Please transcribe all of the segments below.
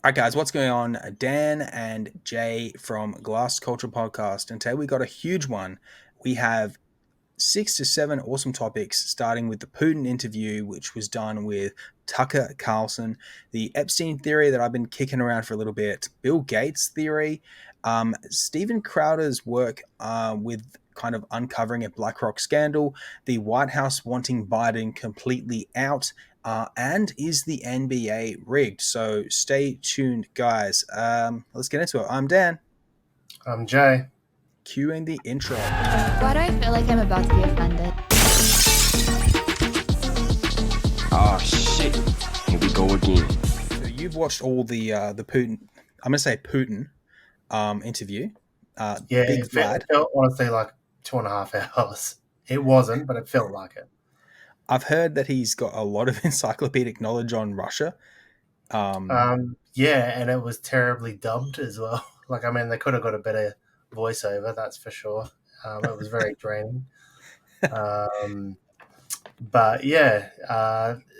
All right, guys, what's going on? Dan and Jay from Glass Culture Podcast, and today we got a huge one. We have 6 to 7 awesome topics, starting with the Putin interview, which was done with Tucker Carlson, the Epstein theory that I've been kicking around for a little bit, Bill Gates theory, Stephen Crowder's work with kind of uncovering a BlackRock scandal, the White House wanting Biden completely out, and is the NBA rigged? So stay tuned, guys. Let's get into it. I'm Dan. I'm Jay. Cueing the intro. Why do I feel like I'm about to be offended? Oh shit! Here we go again. So you've watched all the Putin. I'm gonna say Putin interview. Yeah, Big it Vlad. felt honestly like 2.5 hours. It wasn't, but it felt like it. I've heard that he's got a lot of encyclopedic knowledge on Russia. Yeah, and it was terribly dubbed as well. Like, I mean, they could have got a better voiceover, that's for sure. It was very draining. Um, but yeah,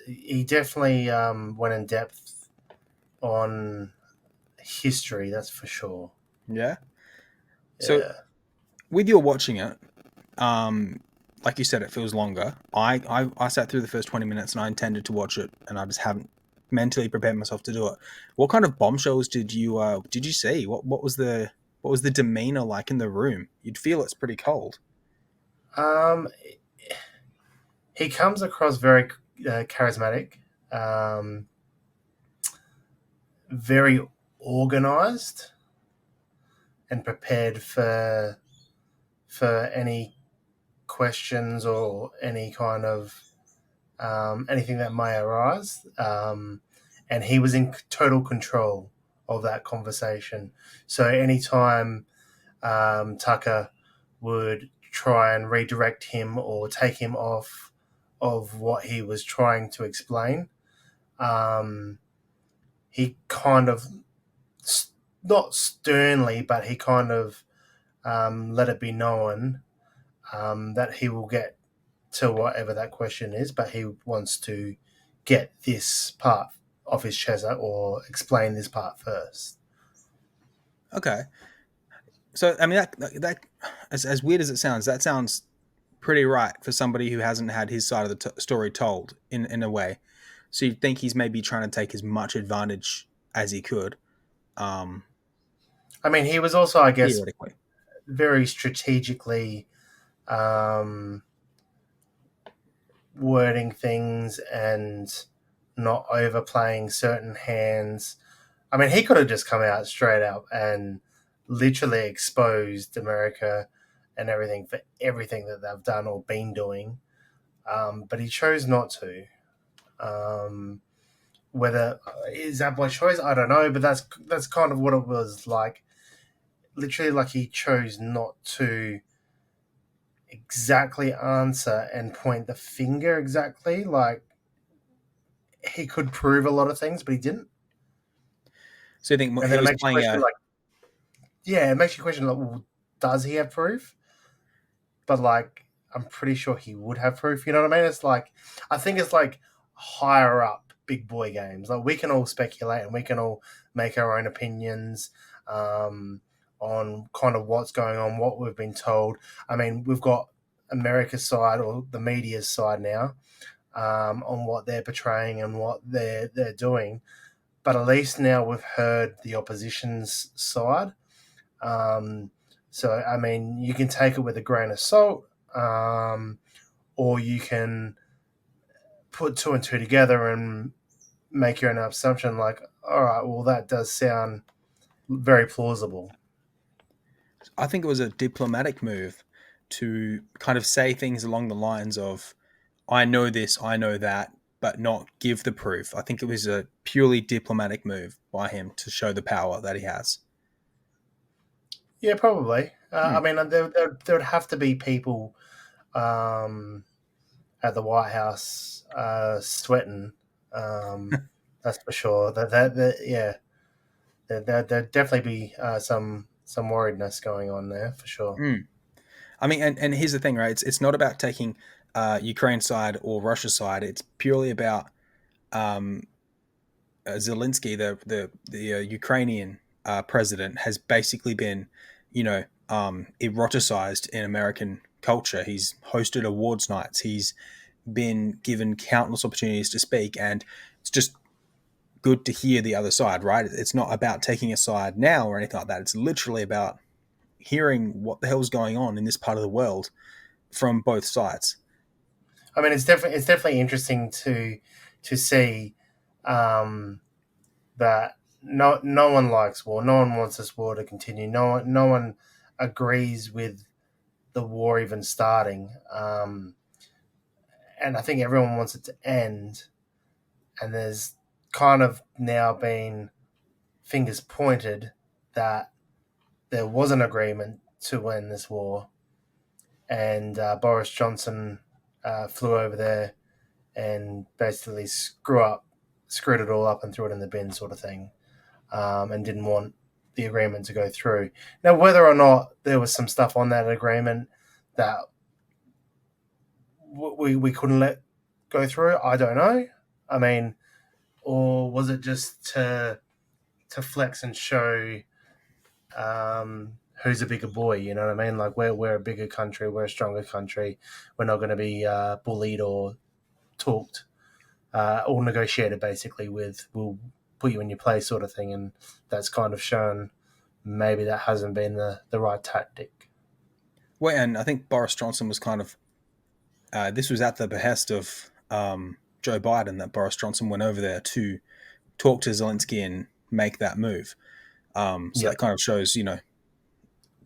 he definitely went in depth on history, that's for sure. Yeah. So Yeah. with your watching it, like you said, it feels longer. I sat through the first 20 minutes and I intended to watch it, and I just haven't mentally prepared myself to do it. What kind of bombshells did you see? What was the demeanor like in the room? You'd feel it's pretty cold. Um, he comes across very charismatic, um, very organized, and prepared for any questions or any kind of anything that may arise. And he was in total control of that conversation. So anytime Tucker would try and redirect him or take him off of what he was trying to explain, he kind of, not sternly, but he kind of let it be known that he will get to whatever that question is, but he wants to get this part off his chest or explain this part first. Okay. So I mean that as weird as it sounds, that sounds pretty right for somebody who hasn't had his side of the story told in a way. So you'd think he's maybe trying to take as much advantage as he could, um, I mean, he was also, I guess, theoretically. very strategically um, wording things and not overplaying certain hands. I mean, he could have just come out straight up and literally exposed America and everything for everything that they've done or been doing, but he chose not to. Um, whether is that by choice, I don't know, but that's kind of what it was like. Literally, like he chose not to exactly answer and point the finger exactly. Like he could prove a lot of things, but he didn't. So you think And he then it was makes you playing question, a like, yeah, it makes you question, like, well, does he have proof? But like, I'm pretty sure he would have proof. You know what I mean? It's like, I think it's like higher up big boy games. Like we can all speculate and we can all make our own opinions um, on kind of what's going on, what we've been told. I mean, we've got America's side or the media's side now on what they're portraying and what they're doing. But at least now we've heard the opposition's side. Um, so, I mean, you can take it with a grain of salt, or you can put two and two together and make your own assumption like, all right, well, that does sound very plausible. I think it was a diplomatic move to kind of say things along the lines of, I know this, I know that, but not give the proof. I think it was a purely diplomatic move by him to show the power that he has. Yeah, probably. Hmm. I mean, there would have to be people um, at the White House sweating. That's for sure. Yeah, there'd definitely be some worriedness going on there for sure. Hmm. I mean, and here's the thing, right? It's not about taking Ukraine's side or Russia's side. It's purely about um, Zelensky, the Ukrainian president, has basically been, eroticized in American culture. He's hosted awards nights. He's been given countless opportunities to speak, and it's just good to hear the other side, right? It's not about taking a side now or anything like that. It's literally about hearing what the hell's going on in this part of the world from both sides. I mean, it's definitely interesting to see that no one likes war. No one wants this war to continue. No one agrees with the war even starting. And I think everyone wants it to end. And there's kind of now been fingers pointed that there was an agreement to end this war, and Boris Johnson flew over there and basically screwed it all up and threw it in the bin, sort of thing, and didn't want the agreement to go through. Now, whether or not there was some stuff on that agreement that we couldn't let go through, I don't know. I mean, or was it just to flex and show who's a bigger boy? You know what I mean? Like we're a bigger country, we're a stronger country. We're not going to be bullied or talked or negotiated basically with. We'll put you in your place, sort of thing. And that's kind of shown maybe that hasn't been the right tactic. Well, and I think Boris Johnson was kind of this was at the behest of Joe Biden, that Boris Johnson went over there to talk to Zelensky and make that move. So that kind of shows,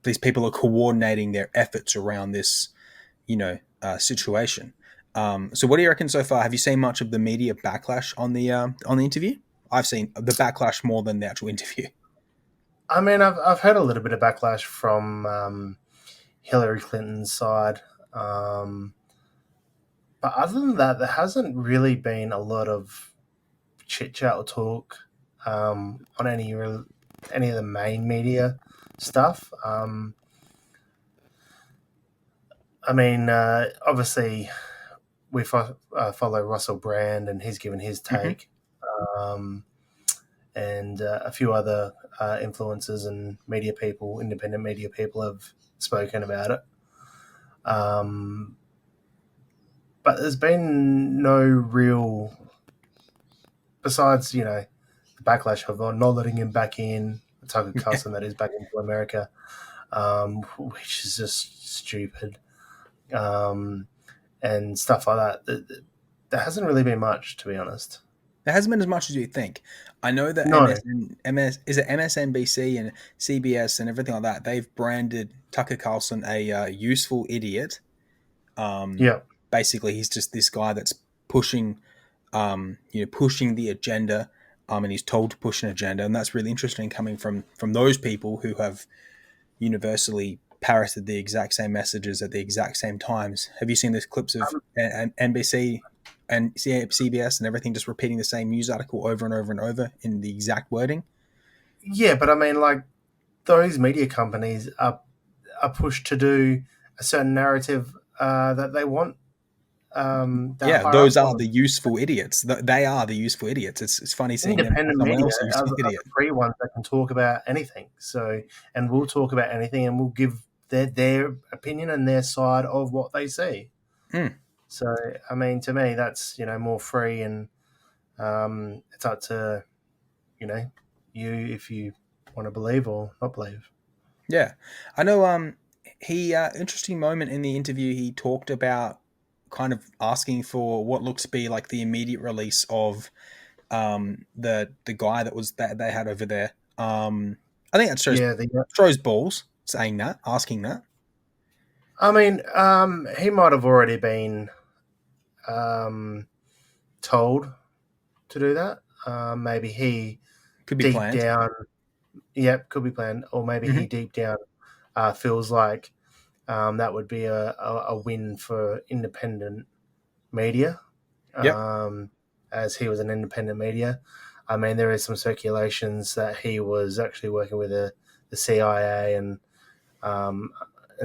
these people are coordinating their efforts around this, situation. So what do you reckon so far? Have you seen much of the media backlash on the interview? I've seen the backlash more than the actual interview. I mean, I've heard a little bit of backlash from Hillary Clinton's side. But other than that, there hasn't really been a lot of chit chat or talk on any of the main media stuff. I mean, obviously, we follow Russell Brand, and he's given his take, and a few other influencers and media people, independent media people, have spoken about it. But there's been no real, besides, the backlash of not letting him back in, Tucker Carlson that is back into America, which is just stupid, and stuff like that. There hasn't really been much, to be honest. There hasn't been as much as you think. I know that No. MSNBC and CBS and everything like that, they've branded Tucker Carlson a useful idiot. Yeah. Basically, he's just this guy that's pushing the agenda, and he's told to push an agenda, and that's really interesting coming from those people who have universally parroted the exact same messages at the exact same times. Have you seen these clips of NBC and CBS and everything just repeating the same news article over and over and over in the exact wording? Yeah, but I mean, like, those media companies are pushed to do a certain narrative that they want. Those are the useful idiots. They are the useful idiots. It's funny seeing independent someone media else a useful are idiot. the free ones that can talk about anything. So, and we'll talk about anything, and we'll give their opinion and their side of what they see. So, I mean, to me, that's more free, and it's up to you if you want to believe or not believe. Yeah, I know. He interesting moment in the interview. He talked about kind of asking for what looks to be like the immediate release of the guy that they had over there. I think that shows balls saying that, asking that. I mean, he might have already been told to do that. Maybe he could be deep planned. down. Yep, could be planned, or maybe he deep down feels like that would be a win for independent media. As he was an independent media. I mean, there is some circulations that he was actually working with the CIA and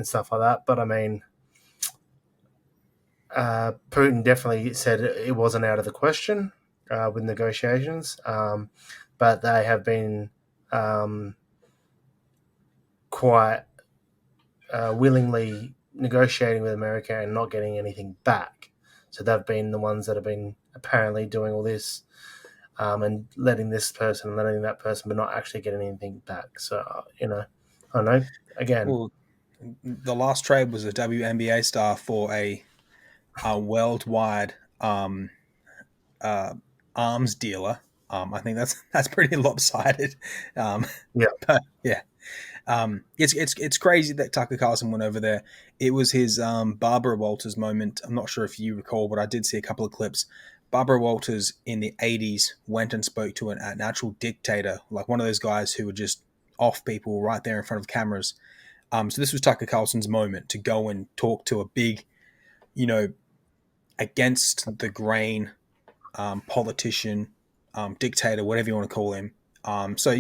stuff like that. But I mean, Putin definitely said it wasn't out of the question. with negotiations, but they have been quite willingly negotiating with America and not getting anything back. So they've been the ones that have been apparently doing all this and letting this person and letting that person, but not actually getting anything back. So, I don't know. Again, Well, the last trade was a WNBA star for a worldwide arms dealer. I think that's pretty lopsided. Yeah. But yeah, it's crazy that Tucker Carlson went over there. It was his Barbara Walters moment. I'm not sure if you recall, but I did see a couple of clips. Barbara Walters in the 80s went and spoke to an actual dictator, like one of those guys who would just off people right there in front of cameras. So this was Tucker Carlson's moment to go and talk to a big, against the grain politician, dictator, whatever you want to call him. So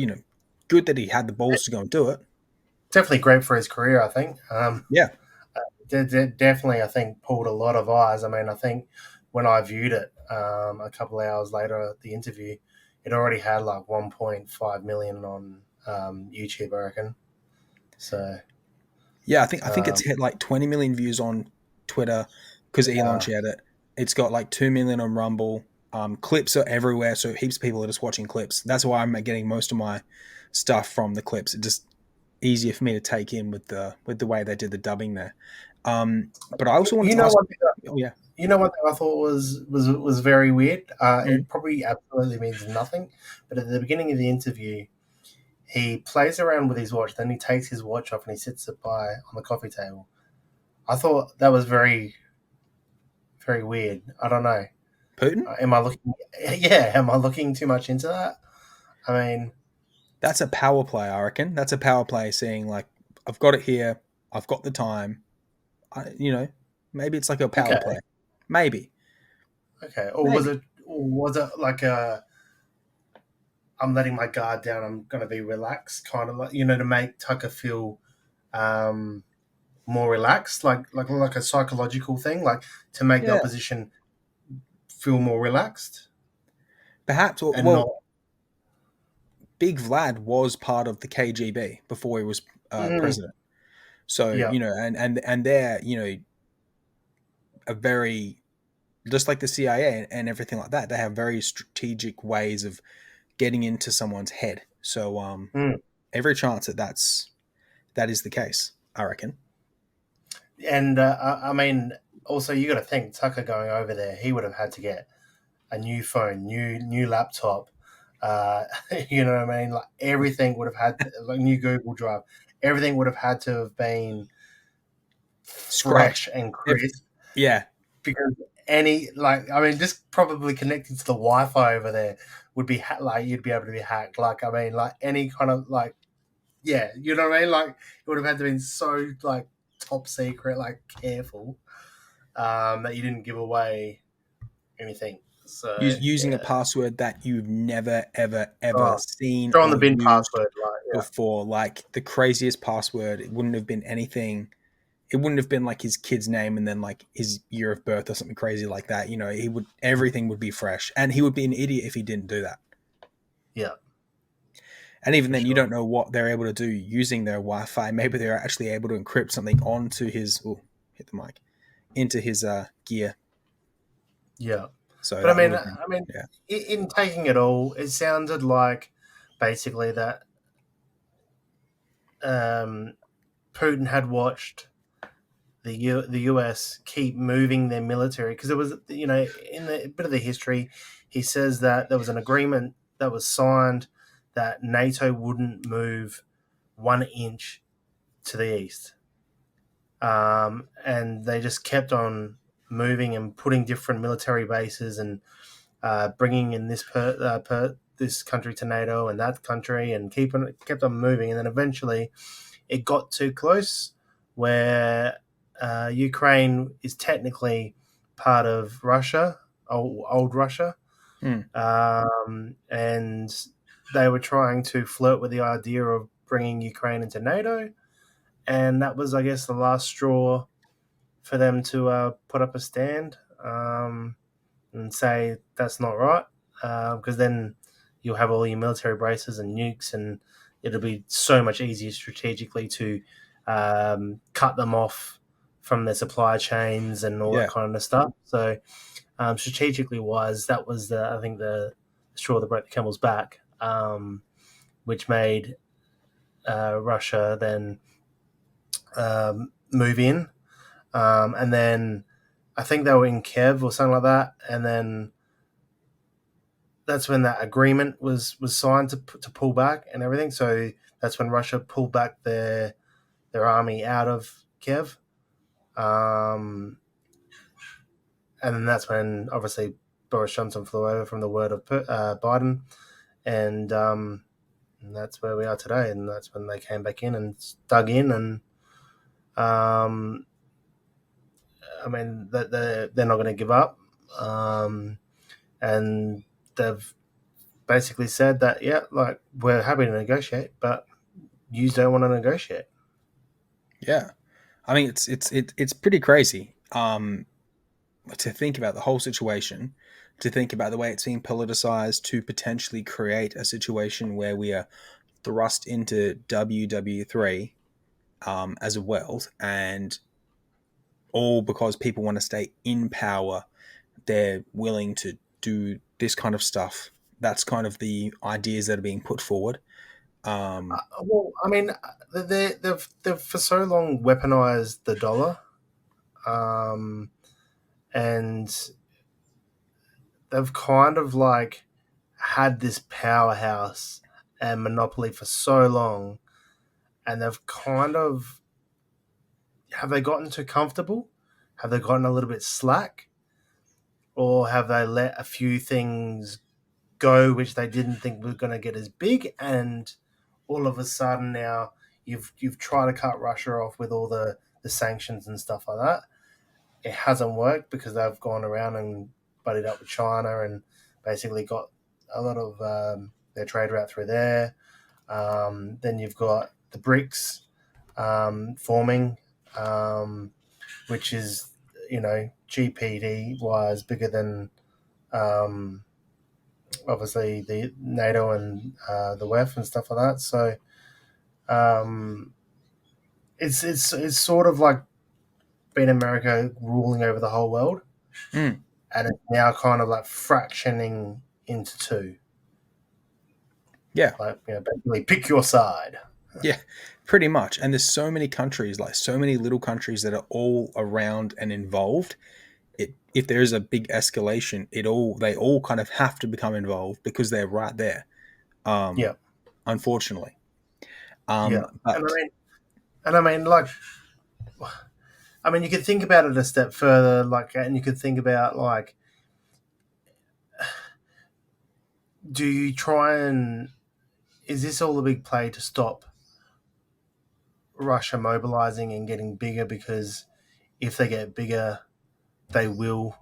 good that he had the balls to go and do it. Definitely great for his career, I think. Yeah. Definitely, I think, pulled a lot of eyes. I mean, I think when I viewed it a couple of hours later, the interview, it already had like 1.5 million on YouTube, I reckon. So Yeah, I think it's hit like 20 million views on Twitter because Elon shared it. It's got like 2 million on Rumble. Clips are everywhere, so heaps of people are just watching clips. That's why I'm getting most of my stuff from the clips. It's just easier for me to take in with the way they did the dubbing there. But I also wanted to ask. Yeah. You know what I thought was very weird. It probably absolutely means nothing, but at the beginning of the interview, he plays around with his watch. Then he takes his watch off and he sits it on the coffee table. I thought that was very, very weird. I don't know. Putin? Am I looking? Yeah, am I looking too much into that? I mean, that's a power play. I reckon that's a power play. Saying like, I've got it here. I've got the time. Maybe it's like a power play. Maybe. Okay. Or maybe. Was it like a I'm letting my guard down, I'm going to be relaxed, kind of like, to make Tucker feel more relaxed, like a psychological thing, like to make the opposition feel more relaxed? Perhaps. Well, Big Vlad was part of the KGB before he was president. So, and they're, a very, just like the CIA and everything like that, they have very strategic ways of getting into someone's head. So every chance that is the case, I reckon. And I mean, also you got to think Tucker going over there, he would have had to get a new phone, new laptop. You know what I mean? Like everything would have had like new Google Drive. Everything would have had to have been fresh and crisp. Yeah, because just probably connecting to the Wi-Fi over there would be you'd be able to be hacked. Like, I mean, like any kind of like, yeah, you know what I mean? Like, it would have had to been so like top secret, like careful, that you didn't give away anything. So using a password that you've never ever seen on the bin password before, like the craziest password. It wouldn't have been anything. It wouldn't have been like his kid's name and then like his year of birth or something crazy like that. Everything would be fresh, and he would be an idiot if he didn't do that. Yeah. And even then, you don't know what they're able to do using their Wi-Fi. Maybe they're actually able to encrypt something onto his, hit the mic, into his gear. Yeah. So, but in taking it all, it sounded like basically that Putin had watched the US keep moving their military, because it was, in the bit of the history, he says that there was an agreement that was signed that NATO wouldn't move 1 inch to the east, and they just kept on moving and putting different military bases and bringing in this this country to NATO and that country, and kept on moving, and then eventually it got too close where Ukraine is technically part of Russia, old Russia, and they were trying to flirt with the idea of bringing Ukraine into NATO, and that was, I guess, the last straw for them to put up a stand and say that's not right. because then you'll have all your military bases and nukes, and it'll be so much easier strategically to cut them off from their supply chains and all that Yeah. kind of stuff. So strategically wise, that was the straw that broke the camel's back, which made Russia then move in, and then I think they were in Kiev or something like that, and then that's when that agreement was signed to pull back and everything. So that's when Russia pulled back their army out of Kiev, and then that's when obviously Boris Johnson flew over from the word of Biden, and that's where we are today. And that's when they came back in and dug in, and I mean they're not going to give up, and they've basically said that like we're happy to negotiate, but you don't want to negotiate. Yeah. I mean, it's pretty crazy to think about the whole situation, to think about the way it's being politicized, to potentially create a situation where we are thrust into WW3 as a world, and all because people want to stay in power, they're willing to do this kind of stuff. That's kind of the ideas that are being put forward. Well, I mean, they've for so long weaponized the dollar, and they've kind of like had this powerhouse and monopoly for so long, and they've kind of have they gotten too comfortable? Have they gotten a little bit slack? Or have they let a few things go which they didn't think were going to get as big, and all of a sudden now you've tried to cut Russia off with all the sanctions and stuff like that. It hasn't worked because they've gone around and buddied up with China and basically got a lot of their trade route through there. Then you've got the BRICS forming, which is, GPD wise bigger than obviously the NATO and the WEF and stuff like that. So it's sort of like been America ruling over the whole world, Mm. and it's now kind of like fractioning into two. Yeah. Like, basically pick your side. Yeah, pretty much. And there's so many countries, like so many little countries that are all around and involved. If there is a big escalation, they all kind of have to become involved because they're right there. Yeah, Unfortunately. yeah. But Like, you could think about it a step further, like, and you could think about like, do you try and is this all a big play to stop Russia mobilizing and getting bigger? Because if they get bigger, they will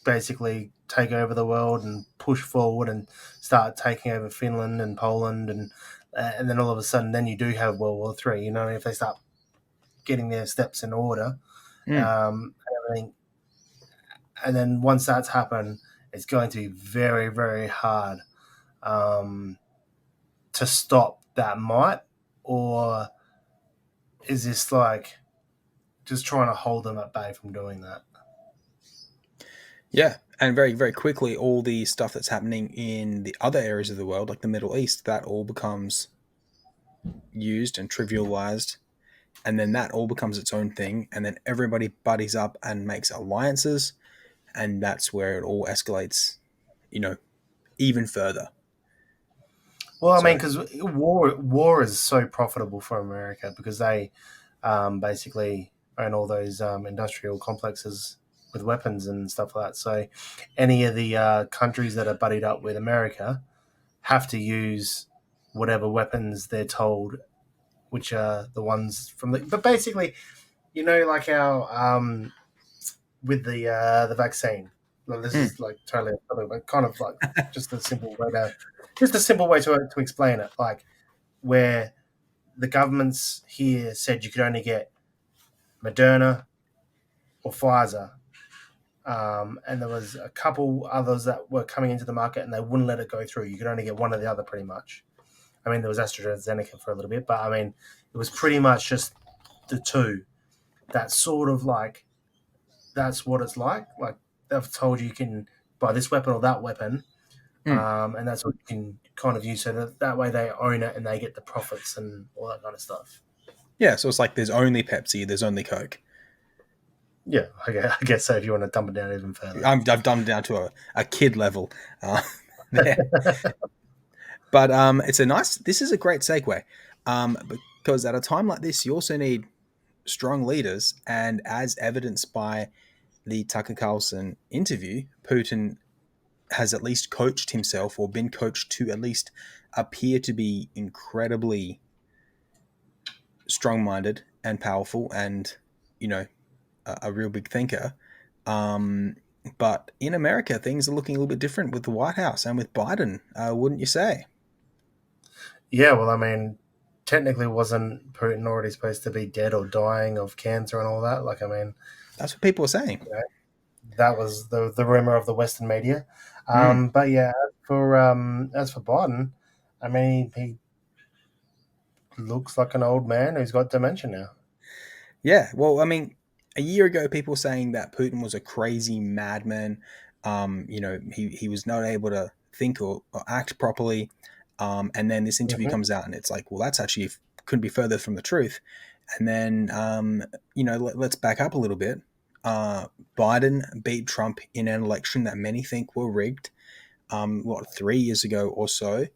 basically take over the world and push forward and start taking over Finland and Poland, and then all of a sudden, then you do have World War III. If they start getting their steps in order, and everything, and then once that's happened, it's going to be very, very hard to stop that might, or is this like just trying to hold them at bay from doing that? yeah, and very, very quickly, all the stuff that's happening in the other areas of the world, like the Middle East, that all becomes used and trivialized. And then that all becomes its own thing. And then everybody buddies up and makes alliances. And that's where it all escalates, even further. Well, because war is so profitable for America because they basically own all those industrial complexes with weapons and stuff like that. So any of the countries that are buddied up with America have to use whatever weapons they're told, which are the ones from the. But basically, like our with the vaccine. Well, this is like totally, but kind of like just a simple way to explain it. Like where the governments here said you could only get Moderna or Pfizer, and there was a couple others that were coming into the market, and they wouldn't let it go through. You could only get one or the other, pretty much. I mean, there was AstraZeneca for a little bit, but I mean, it was pretty much just the two. That sort of like that's what it's like. Like they've told you can buy this weapon or that weapon, Mm. and that's what you can kind of use. So that way they own it and they get the profits and all that kind of stuff. Yeah, so it's like there's only Pepsi, there's only Coke. Yeah, I guess so. If you want to dump it down even further, I've dumbed it down to a kid level there. But this is a great segue because at a time like this, you also need strong leaders. And as evidenced by the Tucker Carlson interview, Putin has at least coached himself or been coached to at least appear to be incredibly strong-minded and powerful and, a real big thinker. But in America, things are looking a little bit different with the White House and with Biden, wouldn't you say? yeah. Well, I mean, technically, wasn't Putin already supposed to be dead or dying of cancer and all that? Like, I mean, That's what people are saying. that was the rumor of the Western media. Mm. But yeah, as for Biden, I mean, he looks like an old man who's got dementia now. Yeah, well, I mean, a year ago, people were saying that Putin was a crazy madman. He was not able to think or act properly. And then this interview Mm-hmm. comes out, and it's like, well, that's actually couldn't be further from the truth. And then, let's back up a little bit. Biden beat Trump in an election that many think were rigged. 3 years ago or so.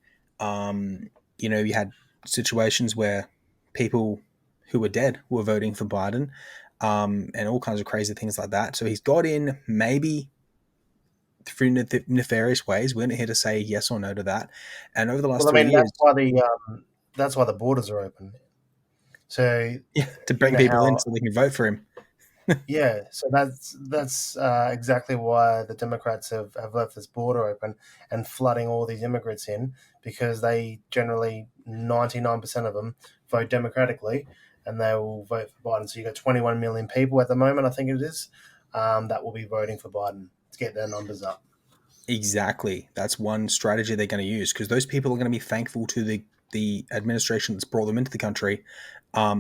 You had situations where people who were dead were voting for Biden, and all kinds of crazy things like that. So he's got in maybe through nefarious ways. We're not here to say yes or no to that. And over the last Well, I three mean, years, that's why the borders are open. So yeah, to you bring know people in how so they can vote for him. yeah, so that's exactly why the Democrats have left this border open and flooding all these immigrants in, because they generally 99% of them vote democratically and they will vote for Biden. So you got 21 million people at the moment, I think it is, that will be voting for Biden to get their numbers up. Exactly. That's one strategy they're going to use because those people are going to be thankful to the administration that's brought them into the country,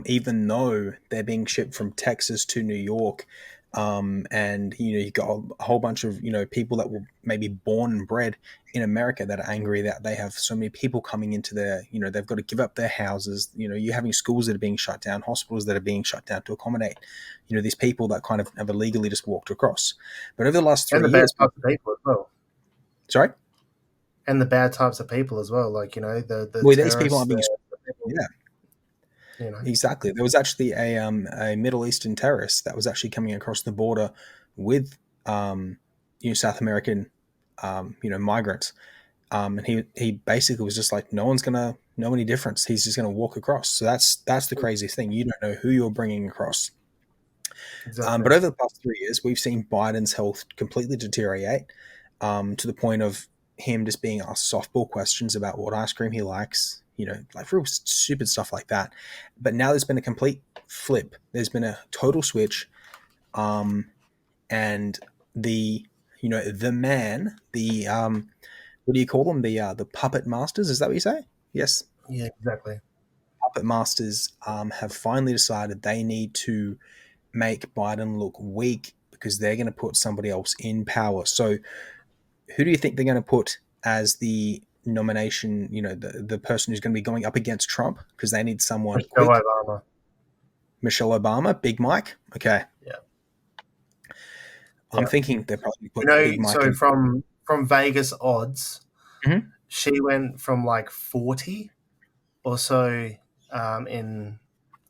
even though they're being shipped from Texas to New York. And you've got a whole bunch of people that were maybe born and bred in America that are angry that they have so many people coming into they've got to give up their houses. You're having schools that are being shut down, hospitals that are being shut down to accommodate these people that kind of have illegally just walked across. But over the last And three the bad years, types of people as well. sorry. And the bad types of people as well, like the Well, these people terrorists, aren't being. the people, Yeah, you know. exactly. There was actually a Middle Eastern terrorist that was actually coming across the border with South American migrants, and he basically was just like, no one's gonna know any difference. He's just gonna walk across. So that's the craziest thing. You don't know who you're bringing across. Exactly. But over the past 3 years, we've seen Biden's health completely deteriorate to the point of him just being asked softball questions about what ice cream he likes, like real stupid stuff like that. But now there's been a complete flip. There's been a total switch. And the man, what do you call them? The puppet masters? Is that what you say? Yes. Yeah, exactly. Puppet masters have finally decided they need to make Biden look weak because they're going to put somebody else in power. So who do you think they're going to put as the nomination, the person who's going to be going up against Trump because they need someone Michelle quick? Obama. Michelle Obama, Big Mike. Okay. Yeah. I'm Yeah. thinking they're probably put Big Mike So in. from Vegas odds, Mhm. she went from like 40 or so in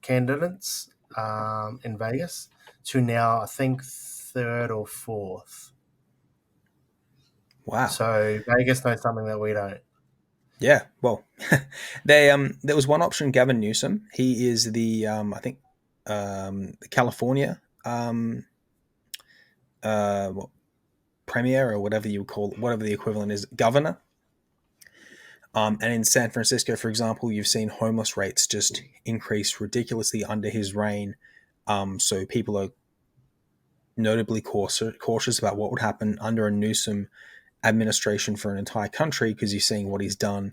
candidates in Vegas to now I think third or fourth. Wow. So Vegas knows something that we don't. Yeah. Well, there was one option, Gavin Newsom. He is the I think the California what, premier or whatever you call it, whatever the equivalent is, governor. And in San Francisco, for example, you've seen homeless rates just increase ridiculously under his reign. So people are notably cautious about what would happen under a Newsom administration for an entire country, because you're seeing what he's done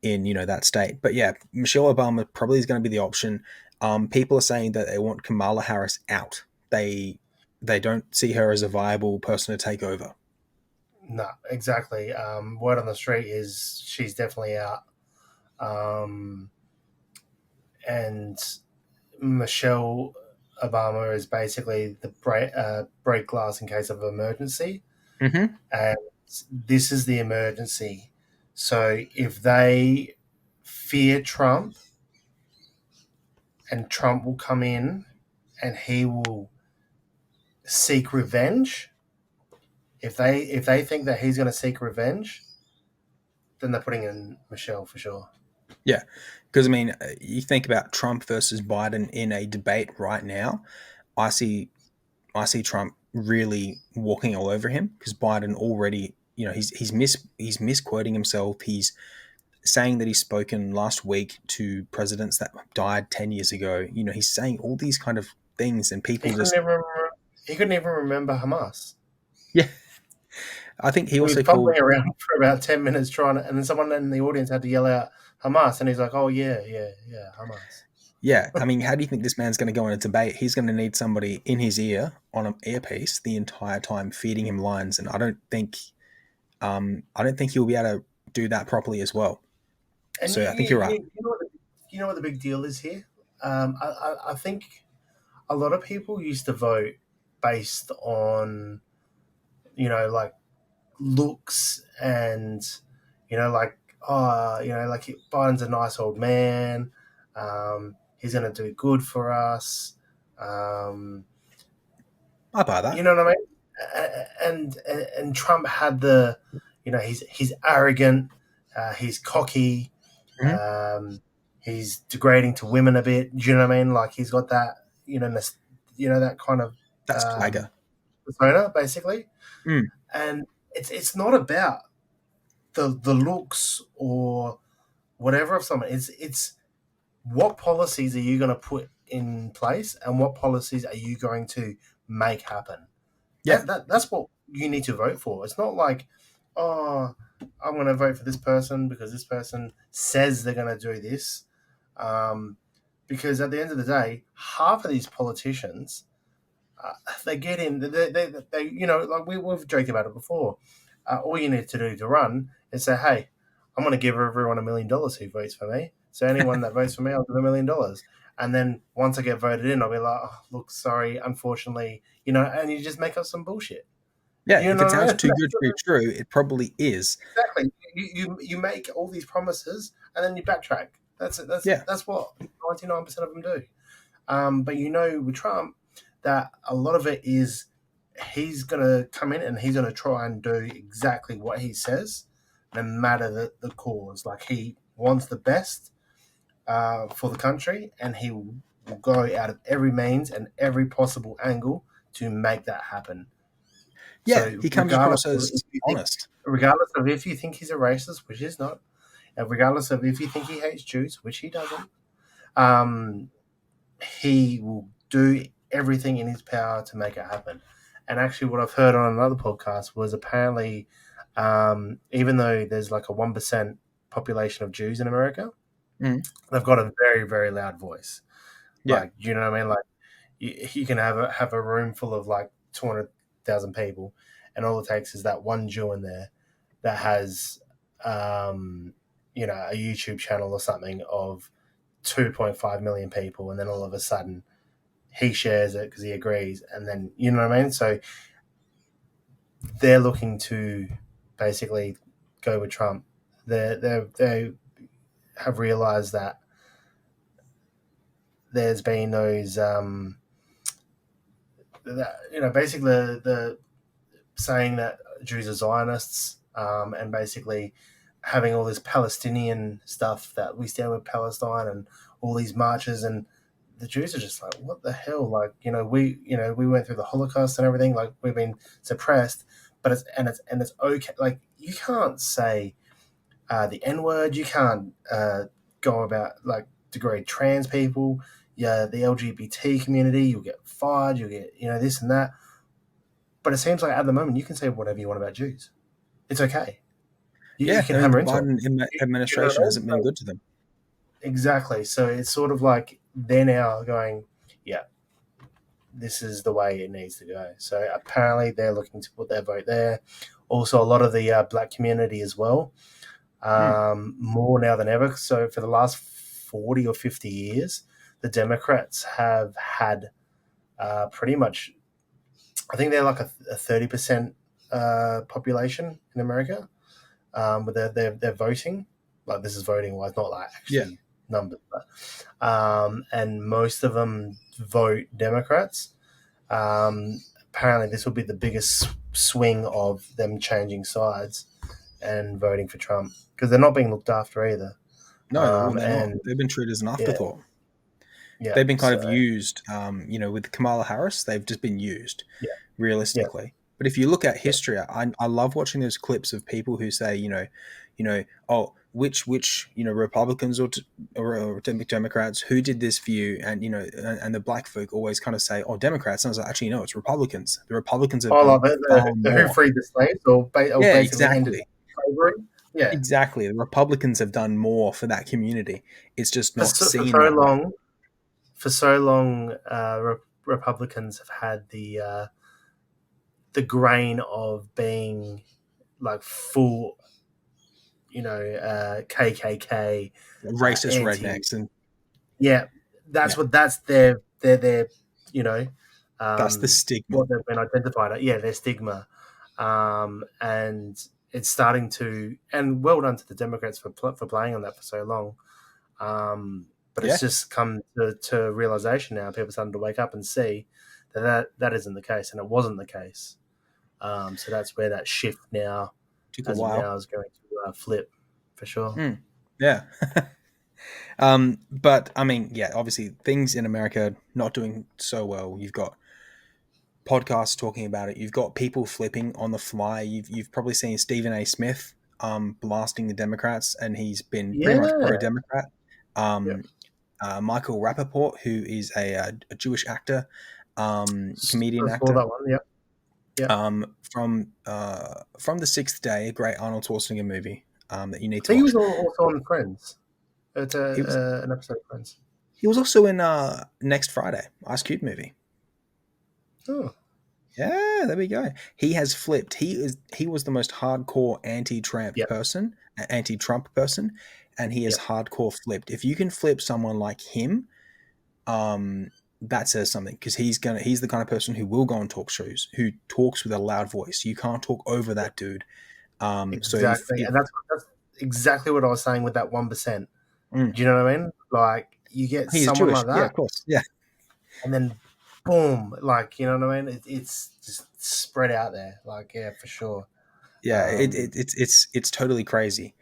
in that state. But yeah, Michelle Obama probably is going to be the option. People are saying that they want Kamala Harris out. They don't see her as a viable person to take over. No, exactly. Word on the street is she's definitely out. And Michelle Obama is basically the break glass in case of emergency. Mm-hmm. And this is the emergency. So if they fear Trump, and Trump will come in and he will seek revenge, if they think that he's going to seek revenge, then they're putting in Michelle for sure. Yeah, because I mean, you think about Trump versus Biden in a debate right now. I see Trump really walking all over him, because Biden already, he's misquoting himself. He's saying that he's spoken last week to presidents that died 10 years ago. He's saying all these kind of things, and people He couldn't even remember Hamas. yeah. I think he We also were called. fumbling around for about 10 minutes trying to, and then someone in the audience had to yell out Hamas, and he's like, "Oh yeah, Hamas." Yeah, I mean, how do you think this man's going to go in a debate? He's going to need somebody in his ear on an earpiece the entire time, feeding him lines, and I don't think he'll be able to do that properly as well. And So I think you're right. You know what the big deal is here? I think a lot of people used to vote based on, like looks and, like, like Biden's a nice old man. He's going to do good for us. I buy that. You know what I mean? And Trump had the, he's arrogant, he's cocky, he's degrading to women a bit. Do you know what I mean? Like he's got that, that kind of That's swagger. persona, basically. Mm. And it's not about the looks or whatever of someone. It's what policies are you going to put in place, and what policies are you going to make happen? Yeah, That's what you need to vote for. It's not like, oh, I'm going to vote for this person because this person says they're going to do this. Because at the end of the day, half of these politicians, they get in, they like we've joked about it before. All you need to do to run is say, hey, I'm going to give everyone $1 million who votes for me. So anyone that votes for me, I'll give $1 million. And then once I get voted in, I'll be like, oh, look, sorry, unfortunately, and you just make up some bullshit. Yeah, if it sounds too good to be true, it probably is. Exactly. You make all these promises and then you backtrack. That's what 99% of them do. But with Trump, that a lot of it is he's going to come in and he's going to try and do exactly what he says, no matter the cause. Like he wants the best for the country, and he will go out of every means and every possible angle to make that happen. Yeah, so he comes across as honest. Regardless of if you think he's a racist, which he's not, and regardless of if you think he hates Jews, which he doesn't, he will do everything in his power to make it happen. And actually, what I've heard on another podcast was apparently, even though there's like a 1% population of Jews in America, they've got a very, very loud voice. Yeah. Like, you know what I mean? Like, you can have a room full of like 200,000 people, and all it takes is that one Jew in there that has, a YouTube channel or something of 2.5 million people, and then all of a sudden he shares it because he agrees, and then you know what I mean. So they're looking to basically go with Trump. They have realized that there's been those basically the saying that Jews are Zionists, and basically having all this Palestinian stuff that we stand with Palestine and all these marches, and the Jews are just like, what the hell? Like, we went through the Holocaust and everything. Like, we've been suppressed, but it's okay. Like, you can't say the N word. You can't go about like degrade trans people. Yeah, the LGBT community. You'll get fired. You'll get this and that. But it seems like at the moment you can say whatever you want about Jews. It's okay. You Yeah, can I mean, the hammer into it. Biden You know what administration I hasn't been mean? good to them. Exactly. So it's sort of like they're now going, yeah, this is the way it needs to go. So apparently they're looking to put their vote there. Also, a lot of the black community as well, more now than ever. So for the last 40 or 50 years, the Democrats have had pretty much, I think they're like a 30% population in America, but they're voting. Like this is voting wise, not like Yeah. actually numbers, but and most of them vote Democrats. Apparently, this will be the biggest swing of them changing sides and voting for Trump because they're not being looked after either. No, well, they're not. And They've been treated as an afterthought. yeah, They've been kind of so used, with Kamala Harris, they've just been used yeah, yeah, realistically. But if you look at yeah. history, I love watching those clips of people who say, oh, which Republicans or Democrats, who did this for you? And the black folk always kind of say, oh, Democrats. And I was like, actually, no, it's Republicans. The Republicans have I done love it. far The Who more. freed the slaves or Yeah, basically ended exactly. slavery. Yeah, Exactly. The Republicans have done more for that community. It's just not for seen so that way. long, Republicans have had the grain of being like full, KKK, Racist anti. rednecks, and Yeah, yeah, that's their you know, that's the stigma. what they've been identified at. Yeah, their stigma, and it's starting to. And well done to the Democrats for playing on that for so long. But Yeah. it's just come to realization now. People are starting to wake up and see that isn't the case, and it wasn't the case. So that's where that shift now, Took a as of while. now, is going to flip for sure. Yeah. But I mean, yeah, obviously things in America not doing so well. You've got podcasts talking about it. You've got people flipping on the fly. You've probably seen Stephen A. Smith blasting the Democrats, and he's been pretty much Yeah. pro-Democrat. Yep. Michael Rappaport, who is a Jewish actor, comedian I saw actor, that one. Yep. Yep. from The Sixth Day, a great Arnold Schwarzenegger movie that you need I to think he watch. was also on Friends. It's He was an episode of Friends. he was also in Next Friday, Ice Cube movie. Oh, Yeah, there we go. He has flipped. He was the most hardcore anti-Trump yep. person, and he has Yep. hardcore flipped. If you can flip someone like him, that says something, because he's the kind of person who will go on talk shows, who talks with a loud voice. You can't talk over that dude. So Exactly, if and that's exactly what I was saying with that 1%. mm, Do you know what I mean? Like you get he's someone Jewish, like yeah, that, of course, yeah, and then boom, like you know what I mean? It's just spread out there, like yeah, for sure. yeah. It's totally crazy.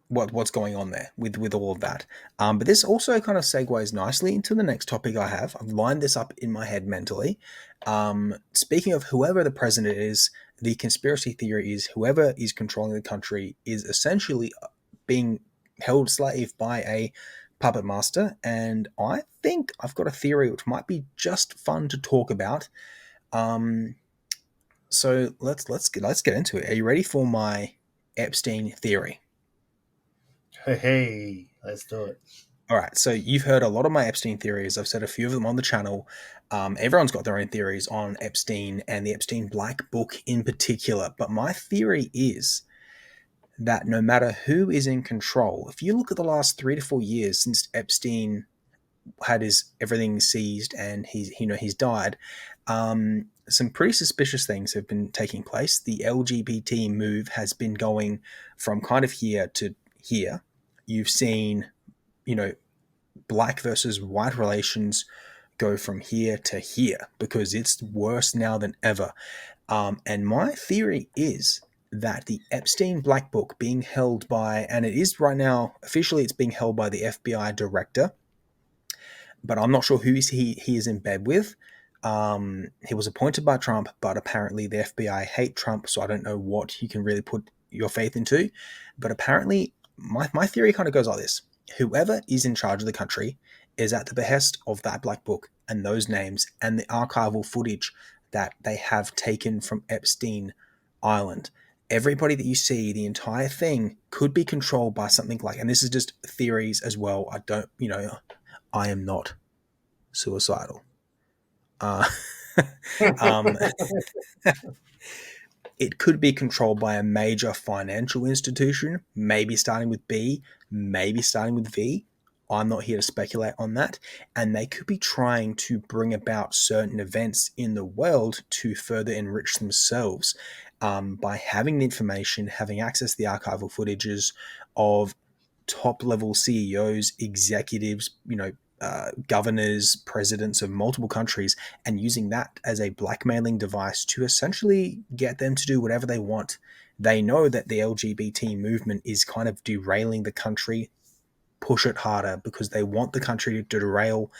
What's going on there with all of that. But this also kind of segues nicely into the next topic I have. I've lined this up in my head mentally. Speaking of whoever the president is, the conspiracy theory is whoever is controlling the country is essentially being held slave by a puppet master. And I think I've got a theory which might be just fun to talk about. So let's get into it. Are you ready for my Epstein theory? Hey, let's do it. All right, so you've heard a lot of my Epstein theories. I've said a few of them on the channel. Everyone's got their own theories on Epstein and the Epstein Black Book in particular. But my theory is that no matter who is in control, if you look at the last 3 to 4 years since Epstein had his everything seized and he's died, some pretty suspicious things have been taking place. The LGBT move has been going from kind of here to here. You've seen, black versus white relations go from here to here because it's worse now than ever. And my theory is that the Epstein Black Book being held by, and it is right now, officially it's being held by the FBI director, but I'm not sure who he is in bed with. He was appointed by Trump, but apparently the FBI hate Trump, so I don't know what you can really put your faith into. But apparently, my theory kind of goes like this. Whoever is in charge of the country is at the behest of that black book and those names and the archival footage that they have taken from Epstein Island. Everybody that you see, the entire thing could be controlled by something like, and this is just theories as well. I don't, I am not suicidal. Um, it could be controlled by a major financial institution, maybe starting with B, maybe starting with V. I'm not here to speculate on that. And they could be trying to bring about certain events in the world to further enrich themselves by having the information, having access to the archival footages of top level CEOs, executives, governors, presidents of multiple countries, and using that as a blackmailing device to essentially get them to do whatever they want. They know that the LGBT movement is kind of derailing the country, push it harder because they want the country to derail.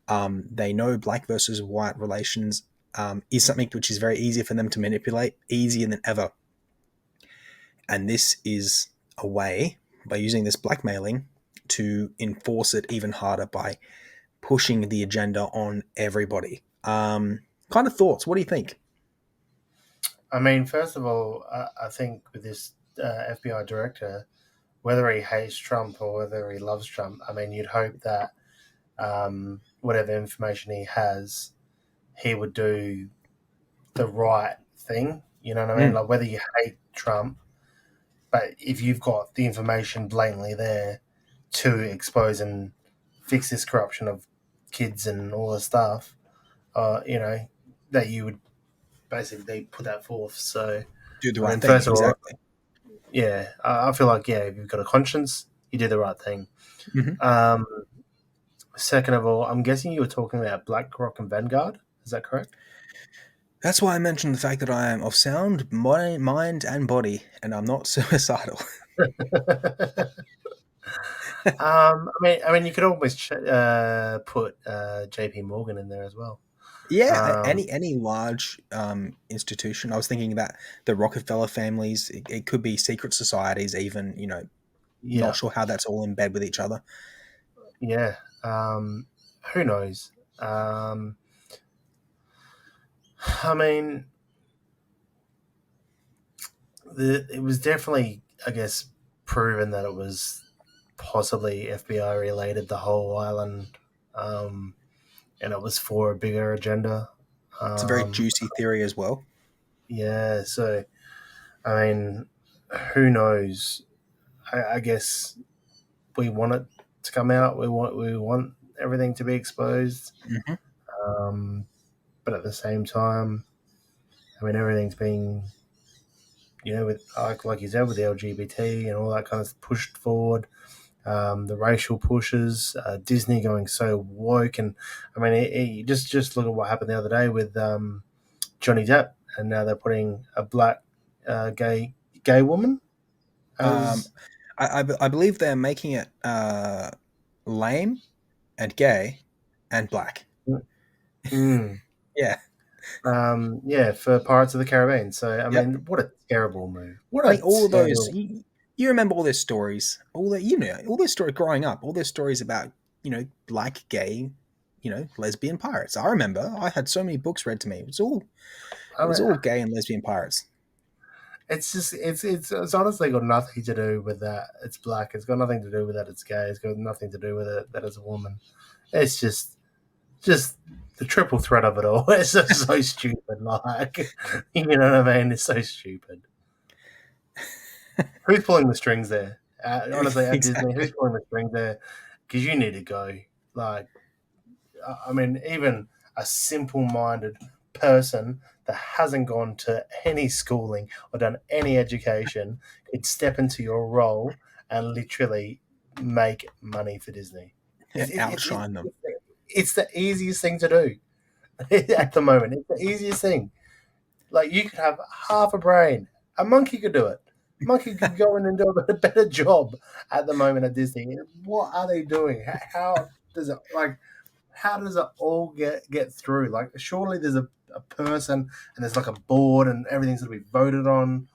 They know black versus white relations is something which is very easy for them to manipulate, easier than ever. And this is a way, by using this blackmailing, to enforce it even harder by pushing the agenda on everybody. Kind of thoughts. What do you think? I mean, first of all, I think with this FBI director, whether he hates Trump or whether he loves Trump, I mean, you'd hope that whatever information he has, he would do the right thing. You know what I mean? Like whether you hate Trump, but if you've got the information blatantly there to expose and fix this corruption of kids and all this stuff, that you would basically put that forth. So, Do the I right mean, thing. first of all, Exactly. yeah, I feel like, if you've got a conscience, you do the right thing. Mm-hmm. Second of all, I'm guessing you were talking about BlackRock and Vanguard. Is that correct? That's why I mentioned the fact that I am of sound mind and body, and I'm not suicidal. I mean, you could always put J.P. Morgan in there as well. Yeah, Um, any large institution. I was thinking that the Rockefeller families. It could be secret societies, even. yeah, Not sure how that's all in bed with each other. yeah. Who knows? I mean, it was definitely, I guess, proven that it was possibly FBI related, the whole island, and it was for a bigger agenda. It's a very Um, juicy theory as well. yeah, so I mean, who knows? I guess we want it to come out. We want everything to be exposed, Mm-hmm. but at the same time, I mean, everything's being, with like you said, with the LGBT and all that kind of pushed forward. The racial pushes, Disney going so woke, and I mean, you just look at what happened the other day with Johnny Depp, and now they're putting a black gay woman Um, as. I believe they're making it lame and gay and black. Mm, Yeah. for Pirates of the Caribbean. So I Yep. mean, what a terrible move! What I mean, a all of those. terrible. You remember all those stories, all that all those stories growing up, all those stories about black, gay, lesbian pirates. I remember. I had so many books read to me. I It was mean, all gay and lesbian pirates. it's just it's honestly got nothing to do with that. It's black. It's got nothing to do with that. It's gay. It's got nothing to do with it that it's a woman. It's just the triple threat of it all. It's just so stupid. Like, you know what I mean? It's so stupid. Who's pulling the strings there? Honestly, at Disney, Exactly. who's pulling the strings there? Because you need to go. Like, I mean, even a simple-minded person that hasn't gone to any schooling or done any education could step into your role and literally make money for Disney. Yeah, It's, it, it, it, outshine them. it's the easiest thing to do at the moment. It's the easiest thing. Like, you could have half a brain. A monkey could do it. A monkey could go in and do a better job at the moment at Disney. What are they doing? How does it How does it all get through? Like, surely there's a person and there's like a board and everything's going to be voted on.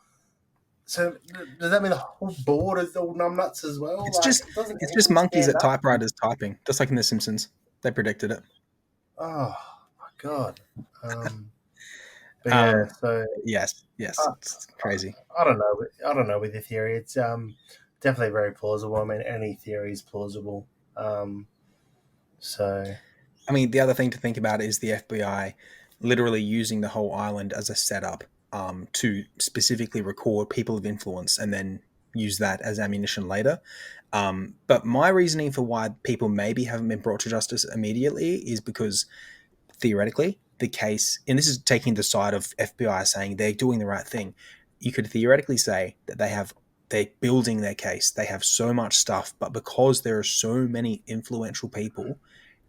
So does that mean the whole board is all numbnuts as well? It's Like, just doesn't it's just anyone monkeys stand at up? typewriters typing, just like in The Simpsons. They predicted it. Oh my god. Um, But yeah, Um, so yes, I, it's crazy. I don't know. I don't know with the theory. It's definitely very plausible. I mean, any theory is plausible. Um, so I mean, the other thing to think about is the FBI literally using the whole island as a setup to specifically record people of influence and then use that as ammunition later. But my reasoning for why people maybe haven't been brought to justice immediately is because theoretically the case, and this is taking the side of FBI saying they're doing the right thing, you could theoretically say that they're building their case. They have so much stuff, but because there are so many influential people,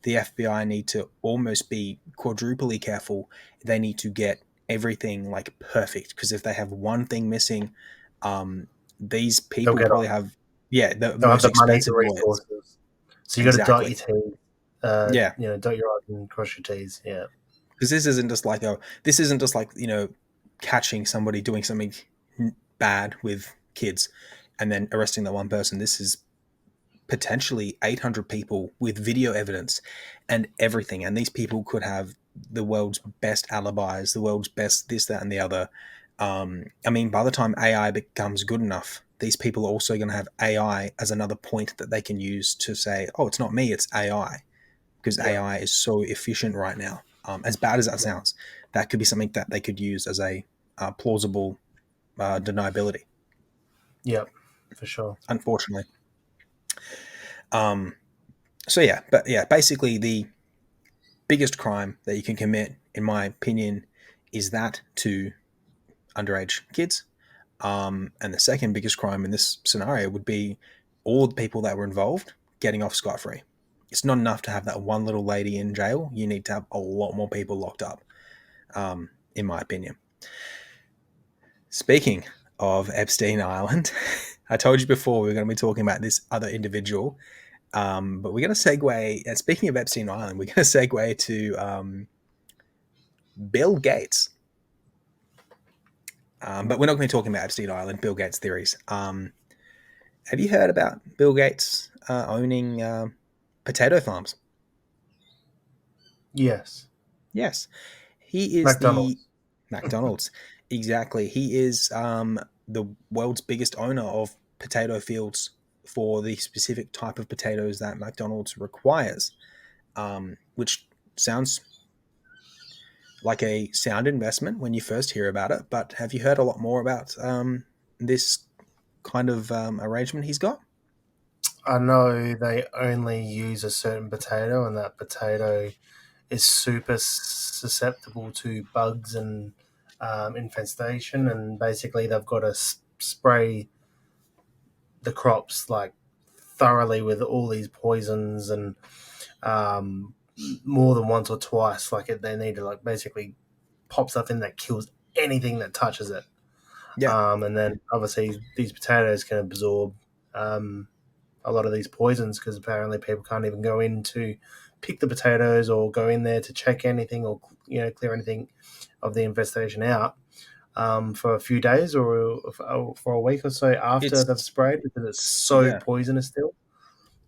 the FBI need to almost be quadruply careful. They need to get everything like perfect because if they have one thing missing, um, these they'll people get probably off. have the They'll have most the money, the expensive lawyers. resources. So you got to dot Exactly. your T's. Yeah, Dot your I's and cross your T's. Yeah. because this isn't just like catching somebody doing something bad with kids and then arresting that one person. This is potentially 800 people with video evidence and everything, and these people could have the world's best alibis, the world's best this, that, and the other. I mean, by the time AI becomes good enough, these people are also going to have AI as another point that they can use to say, oh, it's not me, it's AI, because Yeah. AI is so efficient right now. As bad as that Yeah. sounds, that could be something that they could use as a plausible deniability, Yep. For sure. unfortunately. Um, so yeah, but yeah, basically the biggest crime that you can commit, in my opinion, is that to underage kids. And the second biggest crime in this scenario would be all the people that were involved getting off scot free. It's not enough to have that one little lady in jail. You need to have a lot more people locked up, in my opinion. Speaking of Epstein Island, I told you before we were going to be talking about this other individual, but we're going to segue. And speaking of Epstein Island, we're going to segue to Bill Gates. But we're not going to be talking about Epstein Island, Bill Gates theories. Have you heard about Bill Gates owning potato farms? Yes. Yes. He is the McDonald's. McDonald's. Exactly. He is the world's biggest owner of potato fields for the specific type of potatoes that McDonald's requires, which sounds like a sound investment when you first hear about it. But have you heard a lot more about this kind of arrangement he's got? I know they only use a certain potato, and that potato is super susceptible to bugs and infestation. And basically, they've got to spray the crops like thoroughly with all these poisons and um, more than once or twice. They need to like basically pop stuff in that kills anything that touches it. Yeah. And then obviously these potatoes can absorb a lot of these poisons because apparently people can't even go in to pick the potatoes or go in there to check anything or clear anything of the infestation out for a few days or for a week or so after they've It's sprayed because it's so yeah. poisonous still.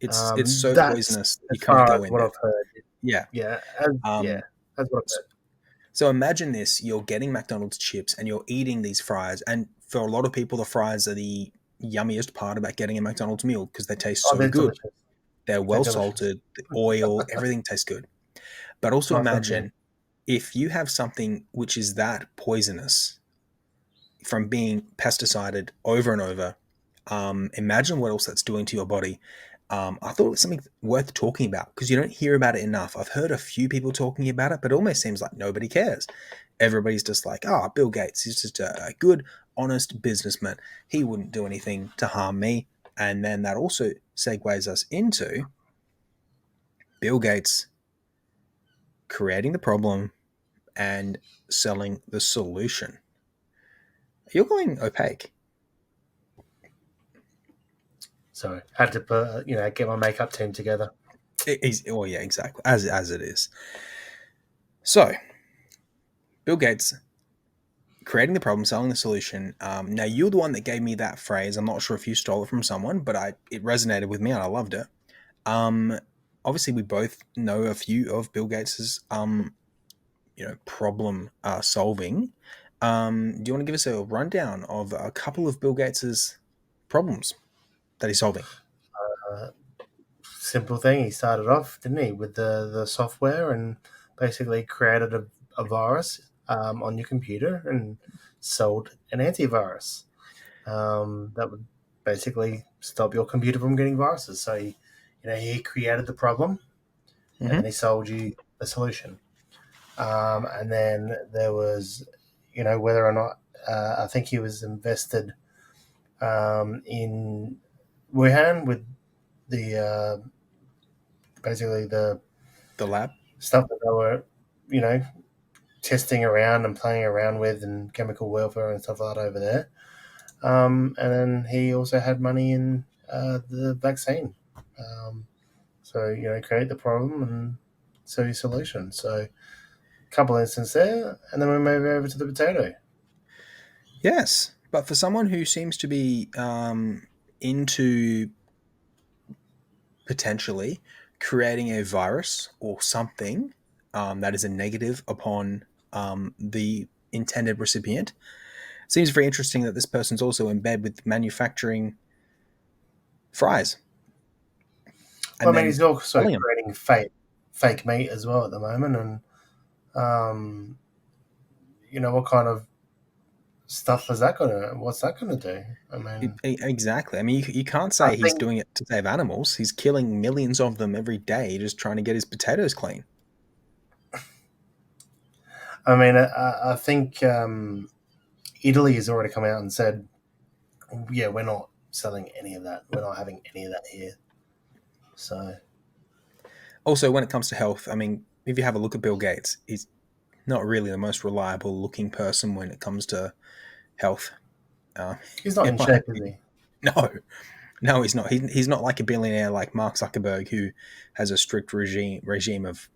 It's so That's poisonous as you can't far go as in what there. I've heard. Yeah. Yeah, Um, that's what I've heard. so imagine this: you're getting McDonald's chips and you're eating these fries, and for a lot of people, the fries are the yummiest part about getting a McDonald's meal because they taste Oh, so they're good. delicious. They're They're well delicious. salted, the oil, everything tastes good. But It's also my favorite thing. imagine if you have something which is that poisonous from being pesticided over and over. Imagine what else that's doing to your body. I thought it was something worth talking about because you don't hear about it enough. I've heard a few people talking about it, but it almost seems like nobody cares. Everybody's just like, oh, Bill Gates, he's just a good, honest businessman. He wouldn't do anything to harm me. And then that also segues us into Bill Gates creating the problem and selling the solution. You're going opaque. So had to put, get my makeup team together. Oh yeah, exactly. As it is. So, Bill Gates creating the problem, selling the solution. Now you're the one that gave me that phrase. I'm not sure if you stole it from someone, but it resonated with me and I loved it. Obviously, we both know a few of Bill Gates's problem solving. Do you want to give us a rundown of a couple of Bill Gates's problems that he's solving? Uh, Simple thing. He started off, didn't he, with the software and basically created a virus on your computer and sold an antivirus that would basically stop your computer from getting viruses. So he created the problem and Mm-hmm. then he sold you the solution. And then there was, whether or not I think he was invested in Wuhan with the basically the The lab. stuff that they were, you know, testing around and playing around with and chemical welfare and stuff like that over there. And then he also had money in the vaccine. So, create the problem and sell your solution. So, a couple instances there, and then we move over to the potato. Yes, but for someone who seems to be into potentially creating a virus or something that is a negative upon the intended recipient, it seems very interesting that this person's also in bed with manufacturing fries Well, and I mean, then he's also selling them. creating fake meat as well at the moment, and what kind of stuff is that gonna? What's that gonna do? I mean, Exactly. I mean, you can't I say he's think doing it to save animals. He's killing millions of them every day just trying to get his potatoes clean. I think Italy has already come out and said, yeah, we're not selling any of that. We're not having any of that here. So Also, when it comes to health, I mean, if you have a look at Bill Gates, he's not really the most reliable looking person when it comes to health. Uh, he's not in in my shape, is opinion. he? No, no, he's not. He's not like a billionaire like Mark Zuckerberg who has a strict regime of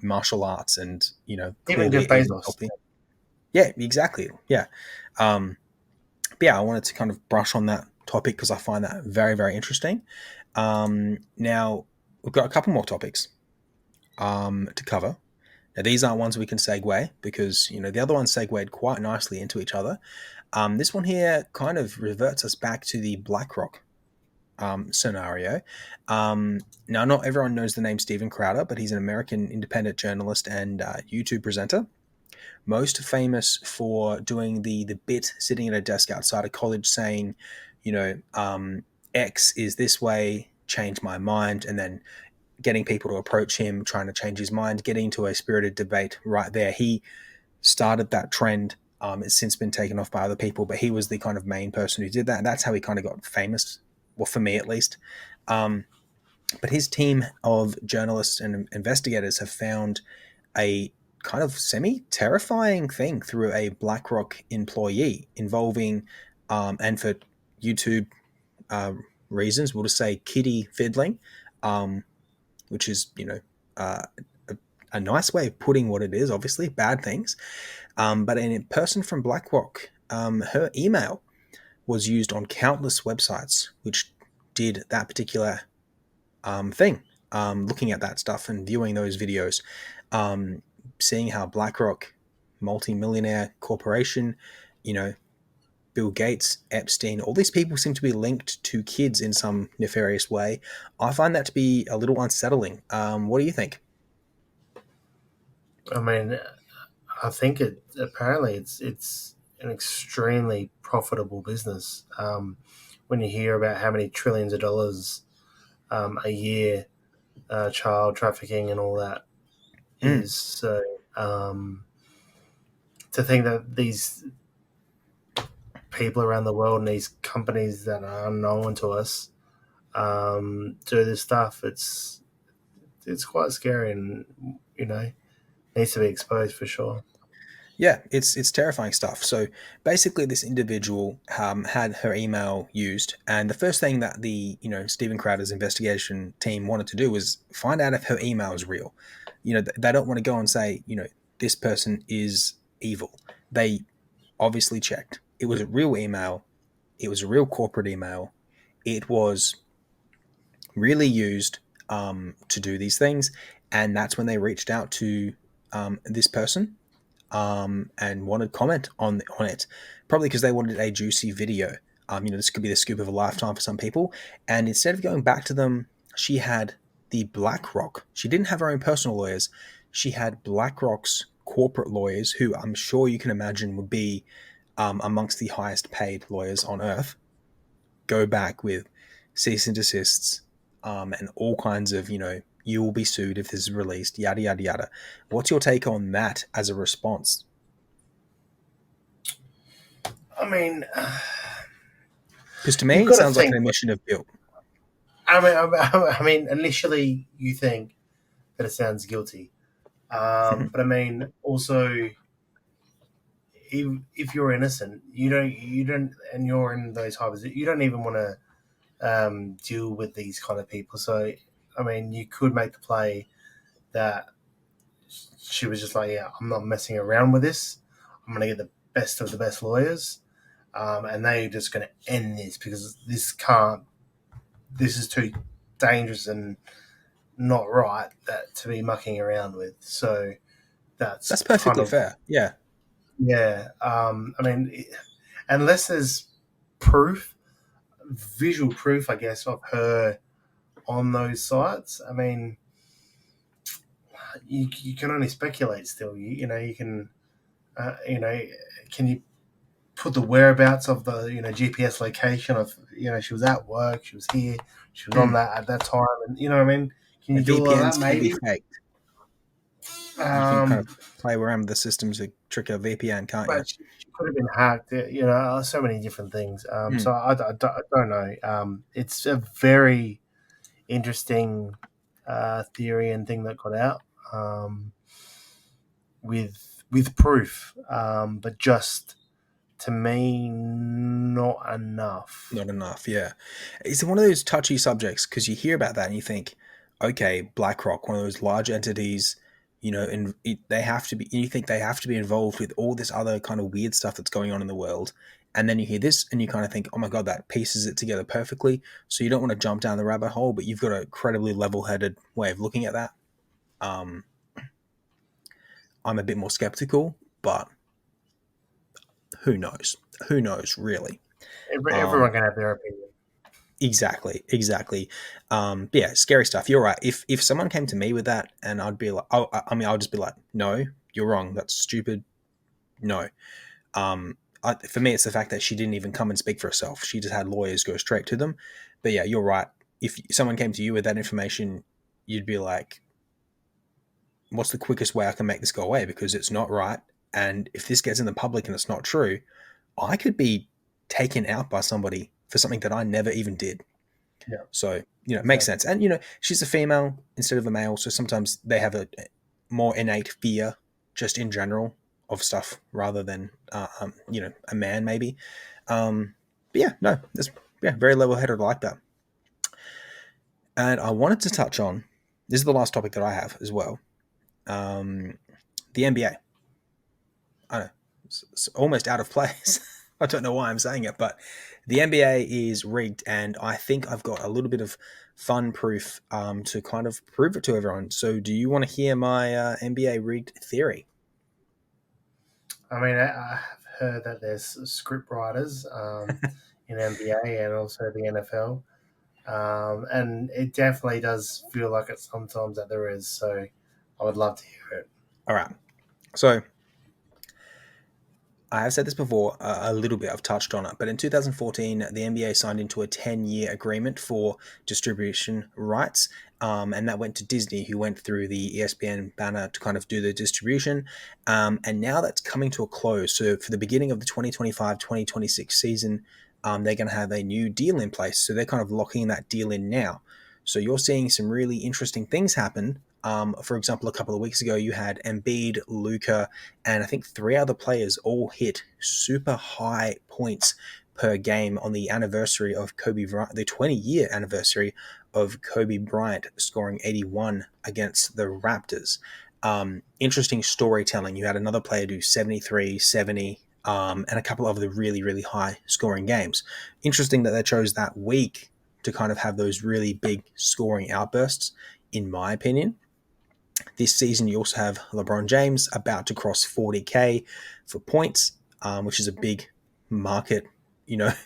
martial arts and Even Jeff clearly eating Bezos. healthy. Yeah, exactly. Yeah, but yeah, I wanted to kind of brush on that topic because I find that very very interesting. Now we've got a couple more topics to cover. Now, these aren't ones we can segue because the other ones segued quite nicely into each other. This one here kind of reverts us back to the BlackRock scenario. Now, not everyone knows the name Steven Crowder, but he's an American independent journalist and YouTube presenter. Most famous for doing the bit sitting at a desk outside of college saying, X is this way, change my mind, and then getting people to approach him, trying to change his mind, getting into a spirited debate right there. He started that trend. It's since been taken off by other people, but he was the kind of main person who did that. And that's how he kind of got famous, well, for me at least. But his team of journalists and investigators have found a kind of semi-terrifying thing through a BlackRock employee involving, and for YouTube reasons, we'll just say kiddie fiddling, which is, uh, a nice way of putting what it is, obviously, bad things. But a person from BlackRock, her email was used on countless websites, which did that particular thing, looking at that stuff and viewing those videos, seeing how BlackRock, multi-millionaire corporation, Bill Gates, Epstein, all these people seem to be linked to kids in some nefarious way. I find that to be a little unsettling. What do you think? I mean, I think apparently it's an extremely profitable business. When you hear about how many trillions of dollars a year child trafficking and all that Mm, is, so to think that these people around the world and these companies that are unknown to us do this stuff, it's quite scary, and needs to be exposed for sure. yeah, it's terrifying stuff. So basically, this individual had her email used, and the first thing that the Stephen Crowder's investigation team wanted to do was find out if her email is real. They don't want to go and say this person is evil. They obviously checked. It was a real email. It was a real corporate email. It was really used to do these things, and that's when they reached out to this person and wanted comment on it, probably because they wanted a juicy video. This could be the scoop of a lifetime for some people. And instead of going back to them, she had the BlackRock. She didn't have her own personal lawyers. She had BlackRock's corporate lawyers, who I'm sure you can imagine would be amongst the highest paid lawyers on earth, go back with cease and desists and all kinds of, you will be sued if this is released, yada, yada, yada. What's your take on that as a response? I mean, Because to me, you've it got to sounds like an think. admission of guilt. I mean, initially you think that it sounds guilty, Mhm. but I mean, also, if you're innocent, you don't, and you're in those high positions, you don't even want to deal with these kind of people. So, I mean, you could make the play that she was just like, yeah, I'm not messing around with this. I'm going to get the best of the best lawyers, and they're just going to end this because this is too dangerous and not right that to be mucking around with. So that's That's kind perfectly of, fair. Yeah. yeah. I mean, unless there's proof, visual proof, I guess, of her on those sites. I mean, you can only speculate. Still, you can, can you put the whereabouts of the GPS location of she was at work, she was here, she was on Mm. that at that time, and you know what I mean. Can you do all of that? VPNs can be Maybe. faked. You can kind Um, of play around with the systems to trick a VPN, can't you? but she could have been hacked. So many different things. Mm. So I don't know. It's a very interesting theory and thing that got out with proof, but just to me, not enough. Not enough, yeah. It's one of those touchy subjects because you hear about that and you think, okay, BlackRock, one of those large entities, and they have to be. You think they have to be involved with all this other kind of weird stuff that's going on in the world, and then you hear this and you kind of think, oh my god, that pieces it together perfectly. So you don't want to jump down the rabbit hole, but you've got a incredibly level-headed way of looking at that. Um, I'm a bit more skeptical, but who knows? Who knows, really? Um, Everyone can have their opinion. Exactly. Yeah, scary stuff. You're right. If someone came to me with that, and I'd be like, oh, I mean, I'll just be like, no, you're wrong. That's stupid. No. For me, it's the fact that she didn't even come and speak for herself. She just had lawyers go straight to them. But yeah, you're right. If someone came to you with that information, you'd be like, what's the quickest way I can make this go away? Because it's not right. And if this gets in the public and it's not true, I could be taken out by somebody for something that I never even did. Yeah, So, it makes exactly. sense. And, she's a female instead of a male. So sometimes they have a more innate fear just in general of stuff rather than, a man maybe. But yeah, no, that's very level headed like that. And I wanted to touch on, this is the last topic that I have as well. The NBA. I know it's almost out of place. I don't know why I'm saying it, but the NBA is rigged, and I think I've got a little bit of fun proof to kind of prove it to everyone. So, do you want to hear my NBA rigged theory? I mean, I've heard that there's script writers in NBA and also the NFL, and it definitely does feel like it sometimes that there is. So I would love to hear it. All right. So, I have said this before a little bit, I've touched on it, but in 2014, the NBA signed into a 10-year agreement for distribution rights, and that went to Disney, who went through the ESPN banner to kind of do the distribution. And now that's coming to a close. So for the beginning of the 2025-2026 season, they're going to have a new deal in place. So they're kind of locking that deal in now. So you're seeing some really interesting things happen. For example, a couple of weeks ago, you had Embiid, Luka, and I think three other players all hit super high points per game on the anniversary of Kobe Bryant, the 20-year anniversary of Kobe Bryant scoring 81 against the Raptors. Interesting storytelling. You had another player do 73, 70, and a couple of the really, really high scoring games. Interesting that they chose that week to kind of have those really big scoring outbursts, in my opinion. This season, you also have LeBron James about to cross 40K for points, which is a big market,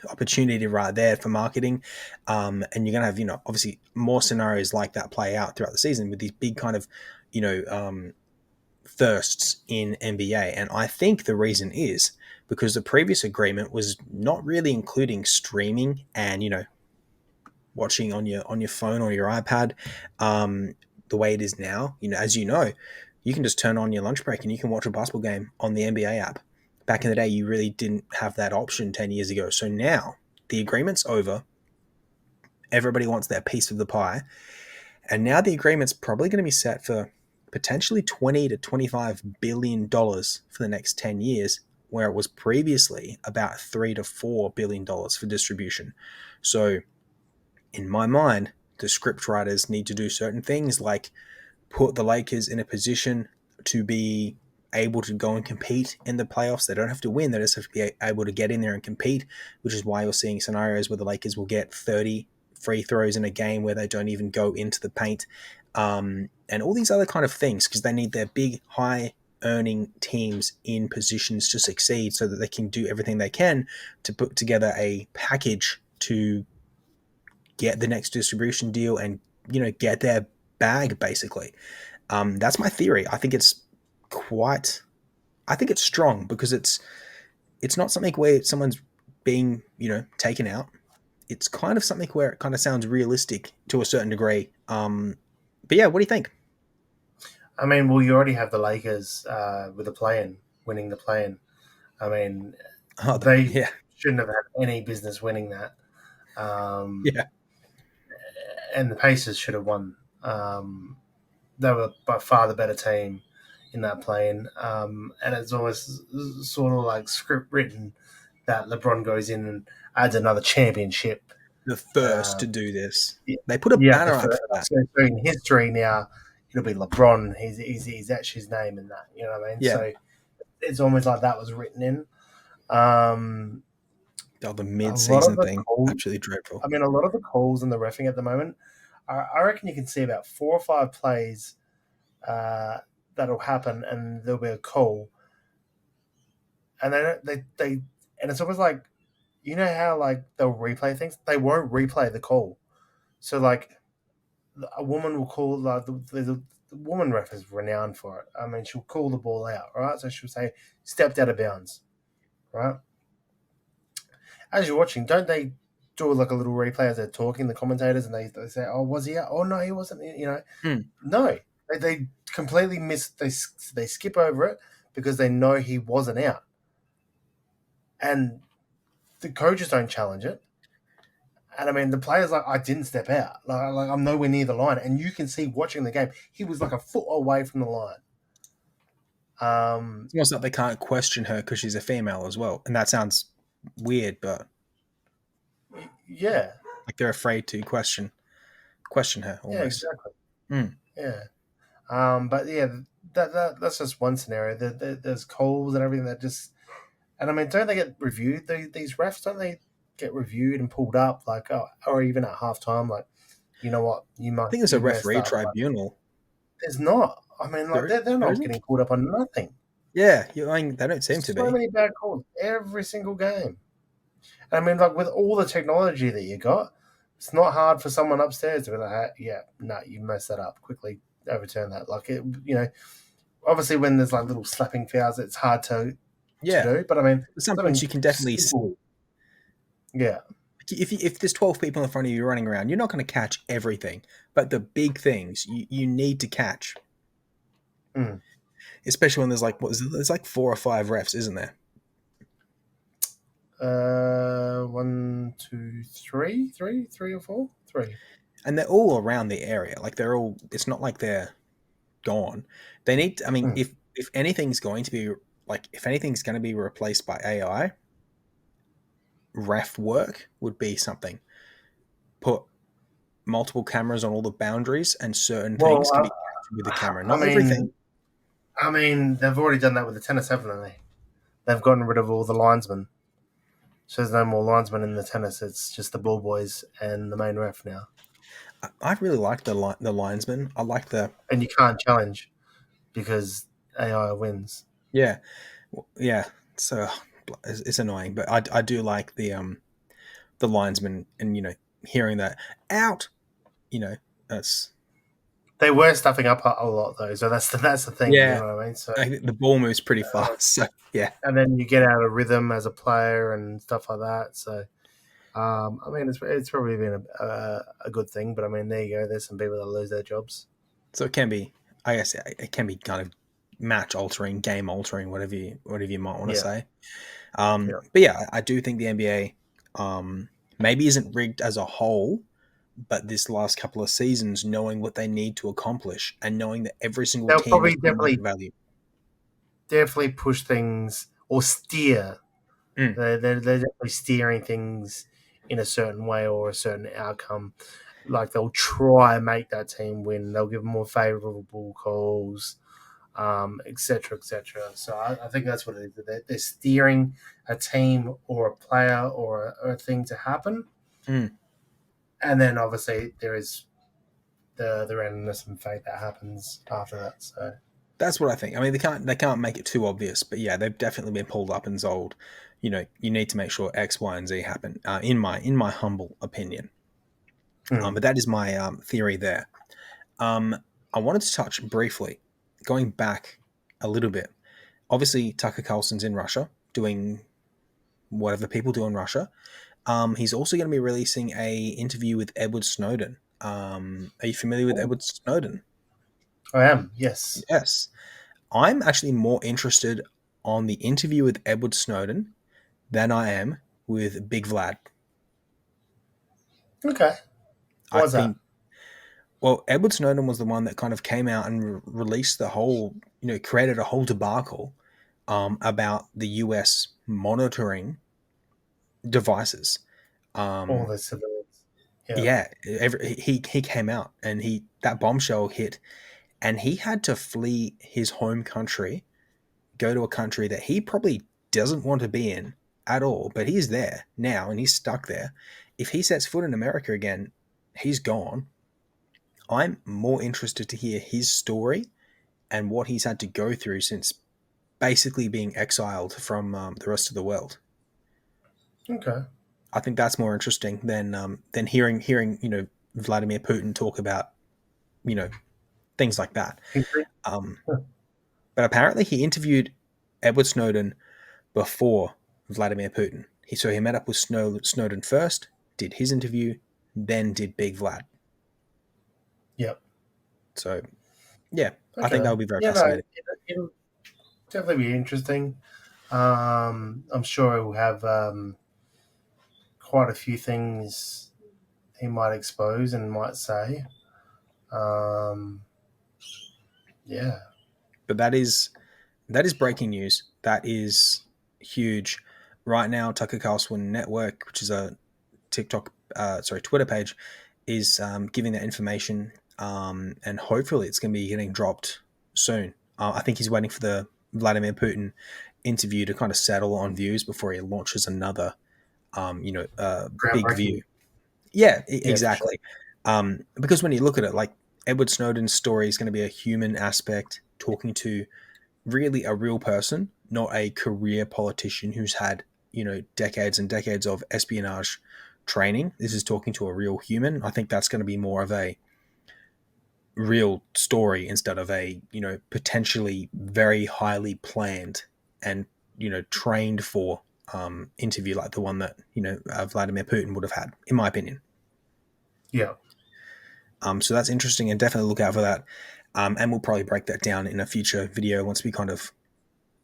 opportunity right there for marketing. And you're going to have, obviously more scenarios like that play out throughout the season with these big kind of, thirsts in NBA. And I think the reason is because the previous agreement was not really including streaming and, watching on your phone or your iPad, the way it is now. As you can just turn on your lunch break and you can watch a basketball game on the NBA app. Back in the day, you really didn't have that option 10 years ago. So now the agreement's over. Everybody wants their piece of the pie. And now the agreement's probably going to be set for potentially $20 to $25 billion for the next 10 years, where it was previously about $3 to $4 billion for distribution. So in my mind, the script writers need to do certain things like put the Lakers in a position to be able to go and compete in the playoffs. They don't have to win. They just have to be able to get in there and compete, which is why you're seeing scenarios where the Lakers will get 30 free throws in a game where they don't even go into the paint, and all these other kind of things, because they need their big, high earning teams in positions to succeed so that they can do everything they can to put together a package to get the next distribution deal and get their bag basically. That's my theory. I think it's strong because it's not something where someone's being taken out. It's kind of something where it kind of sounds realistic to a certain degree. But yeah, what do you think? I mean, well, you already have the Lakers with the play-in, winning the play-in. I mean, they Yeah. shouldn't have had any business winning that. Yeah. And the Pacers should have won. They were by far the better team in that play-in. And it's almost sort of like script written that LeBron goes in and adds another championship. The first to do this. Yeah, They put a banner up for that. So in history now, it'll be LeBron. He's actually his name in that. You know what I mean? Yeah. So it's almost like that was written in. The mid-season thing, absolutely dreadful. I mean, a lot of the calls and the reffing at the moment, I reckon you can see about 4 or 5 plays that'll happen, and there'll be a call, and they and it's almost like, how like they'll replay things. They won't replay the call, so like a woman will call the woman ref is renowned for it. I mean, she'll call the ball out, right? So she'll say stepped out of bounds, right? As you're watching, don't they do like a little replay as they're talking, the commentators, and they say, "Oh, was he out? Oh no, he wasn't." No, they completely miss. They skip over it because they know he wasn't out, and the coaches don't challenge it. And I mean, the players like, I didn't step out. Like I'm nowhere near the line, and you can see watching the game, he was like a foot away from the line. It's almost like they can't question her because she's a female as well, and that sounds weird, but yeah, like they're afraid to question her almost. Yeah, exactly. Yeah, but yeah, that's just one scenario. There's calls and everything that just, and I mean, don't they get reviewed? These refs, don't they get reviewed and pulled up, like, or even at halftime, like, you know what, you might. I think there's a referee tribunal. There's not. I mean, like they're not getting called up on nothing. Yeah, they don't seem to be. So many bad calls every single game. I mean, like with all the technology that you got, it's not hard for someone upstairs to be like, you messed that up. Quickly overturn that. Like obviously when there's like little slapping fouls, it's hard to do. But I mean, some things you can definitely see. Yeah. If there's 12 people in front of you running around, you're not going to catch everything. But the big things you need to catch. Especially when there's there's like 4 or 5 refs, isn't there? 1, 2, 3 or 4, 3. And they're all around the area. Like it's not like they're gone. They need, I mean, if anything's going to be replaced by AI, ref work would be something. Put multiple cameras on all the boundaries, and certain things can be captured with the camera. Not everything. I mean, they've already done that with the tennis, haven't they? They've gotten rid of all the linesmen. So there's no more linesmen in the tennis. It's just the ball boys and the main ref now. I really like the linesman. I like the and you can't challenge because AI wins. yeah, yeah. So it's annoying, but I do like the linesman, and hearing that out, that's They were stuffing up a lot though, so that's the thing. You yeah. know what I mean? So, I think the ball moves pretty fast. So yeah, and then you get out of rhythm as a player and stuff like that. So, I mean, it's probably been a good thing, but I mean, there you go. There's some people that lose their jobs. so it can be. I guess it can be kind of match altering, game altering, whatever you might want to Yeah, say. yeah. But yeah, I do think the NBA maybe isn't rigged as a whole, but this last couple of seasons, knowing what they need to accomplish and knowing that every single They'll team has probably got market value. definitely push things or steer. Mm. They're definitely steering things in a certain way or a certain outcome. Like they'll try and make that team win. They'll give more favourable calls, etc., etc. So I think that's what it is. They're steering a team or a player or a thing to happen, Mm. and then obviously there is the randomness and fate that happens after that. So That's what I think. I mean, they can't make it too obvious, but yeah, they've definitely been pulled up and told, you need to make sure X, Y, and Z happen. In my humble opinion, but that is my theory there. Um, I wanted to touch briefly, going back a little bit. Obviously, Tucker Carlson's in Russia doing whatever people do in Russia. He's also going to be releasing a interview with Edward Snowden. Are you familiar with Edward Snowden? I am, yes. Yes. I'm actually more interested on the interview with Edward Snowden than I am with Big Vlad. Okay. I What's that? think, well, Edward Snowden was the one that kind of came out and released the whole, created a whole debacle about the US monitoring devices. All Um, the civilians. Yeah. yeah, he came out and that bombshell hit, and he had to flee his home country, go to a country that he probably doesn't want to be in at all, but he's there now and he's stuck there. If he sets foot in America again, he's gone. I'm more interested to hear his story and what he's had to go through since basically being exiled from the rest of the world. Okay. I think that's more interesting than hearing Vladimir Putin talk about you know things like that. Um, but apparently, he interviewed Edward Snowden before Vladimir Putin. So he met up with Snowden first, did his interview, then did Big Vlad. Yep. So yeah, I think that Okay. would be very Yeah, no, fascinating. it'll definitely be interesting. I'm sure it will have quite a few things he might expose and might say. Um, yeah. But that is breaking news. That is huge. Right now, Tucker Carlson Network, which is a Twitter page, is giving that information, and hopefully it's going to be getting dropped soon. I think he's waiting for the Vladimir Putin interview to kind of settle on views before he launches another, big Groundbreaking. view. Yeah, Yeah, for sure. exactly. Because when you look at it, like Edward Snowden's story is going to be a human aspect, talking to really a real person, not a career politician who's had, decades and decades of espionage training. This is talking to a real human. I think that's going to be more of a real story instead of a, potentially very highly planned and, trained for interview like the one that, Vladimir Putin would have had, in my opinion. Yeah. So that's interesting, and definitely look out for that. And we'll probably break that down in a future video once we kind of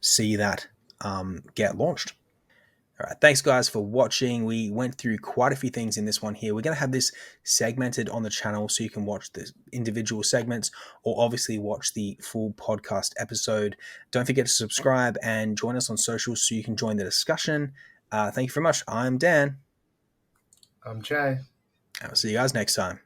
see that get launched. All right, thanks guys for watching. We went through quite a few things in this one here. We're going to have this segmented on the channel so you can watch the individual segments or obviously watch the full podcast episode. Don't forget to subscribe and join us on socials so you can join the discussion. Thank you very much. I'm Dan. I'm Jay. I'll see you guys next time.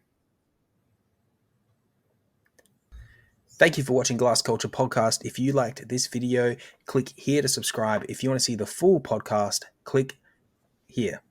Thank you for watching Glass Culture Podcast. If you liked this video, click here to subscribe. If you want to see the full podcast, click here.